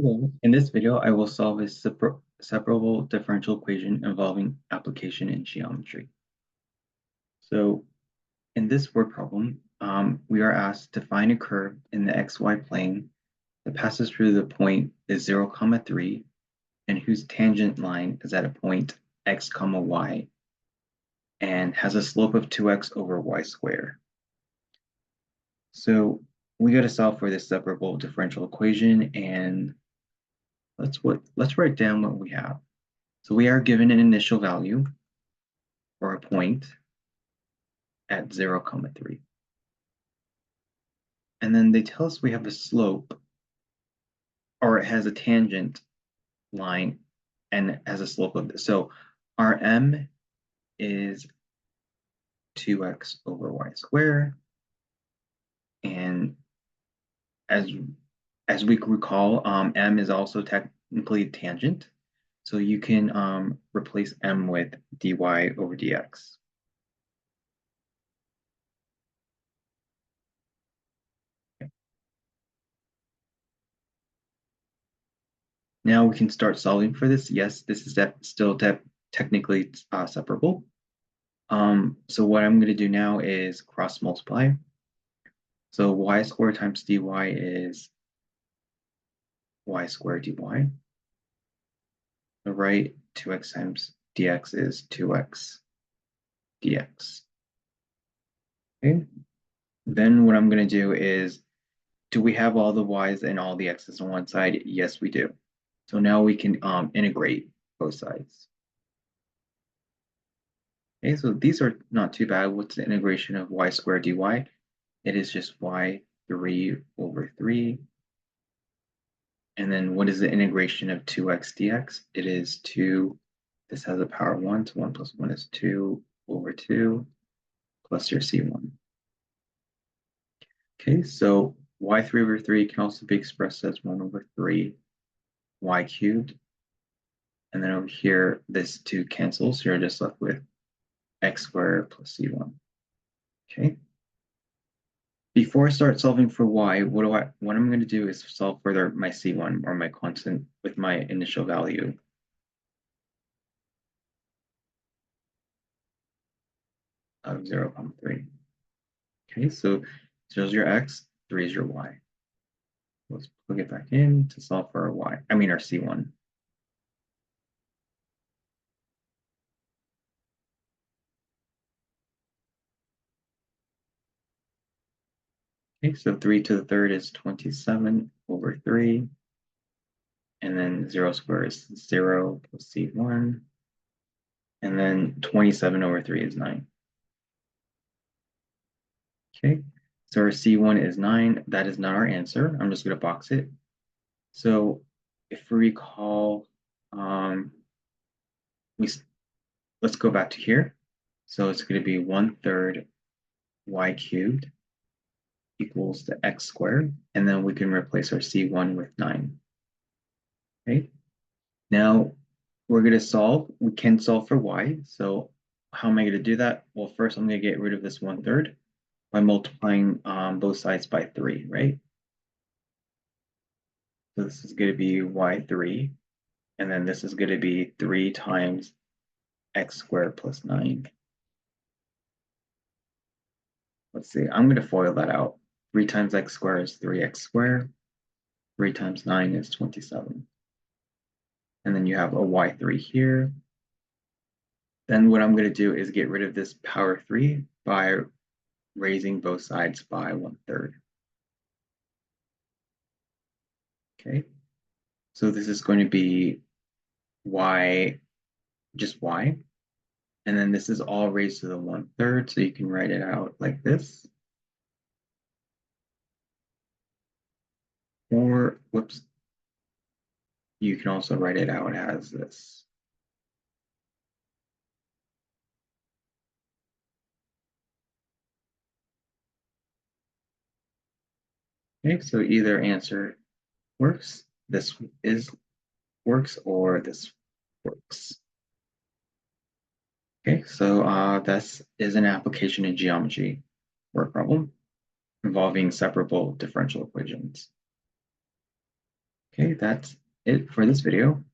Hello. In this video, I will solve a separable differential equation involving application in geometry. So in this word problem, we are asked to find a curve in the xy plane that passes through the point is 0, 3, and whose tangent line is at a point x, y, and has a slope of 2x over y squared. So we got to solve for this separable differential equation, and let's write down what we have. So we are given an initial value for a point at 0, 3. And then they tell us we have a slope, or it has a tangent line and it has a slope of this. So our m is 2x over y squared. And as we recall, m is also technically tangent. So you can replace m with dy over dx. Now we can start solving for this. Yes, this is still technically separable. So what I'm going to do now is cross multiply. So y squared times dy is y squared dy. The right, 2x times dx is 2x dx. Okay. Then what I'm going to do is, do we have all the y's and all the x's on one side? Yes, we do. So now we can integrate both sides. Okay, so these are not too bad. What's the integration of y squared dy? It is just y 3 over 3. And then what is the integration of 2x dx? It is 2, this has a power 1, so 1 plus 1 is 2 over 2 plus your c1. Okay, so y3 over 3 can also be expressed as 1 over 3 y cubed. And then over here, this 2 cancels, so you're just left with x squared plus c1. Okay. Before I start solving for y, what I'm going to do is solve for my c1, or my constant, with my initial value. Of 0, 3. Okay, so 0 is your x, 3 is your y. Let's plug it back in to solve for our y. I mean our c1. Okay, so 3 to the third is 27 over 3. And then 0 squared is 0 plus c1. And then 27 over 3 is 9. Okay, so our c1 is 9. That is not our answer. I'm just going to box it. So if we recall, let's go back to here. So it's going to be 1/3 y cubed equals the x squared, and then we can replace our c1 with 9. Okay, now we're going to solve. We can solve for y. So how am I going to do that? Well, first I'm going to get rid of this 1/3 by multiplying both sides by 3, right? So this is going to be y3, and then this is going to be 3 times x squared plus 9. Let's see, I'm going to FOIL that out. 3 times x squared is 3x squared. 3 times 9 is 27. And then you have a y3 here. Then what I'm going to do is get rid of this power 3 by raising both sides by 1/3. Okay, so this is going to be y, just y. And then this is all raised to the 1/3, so you can write it out like this. Or, whoops, you can also write it out as this. Okay, so either answer works, this works, or this works. Okay, so this is an application in geometry work problem involving separable differential equations. Okay. Okay, that's it for this video.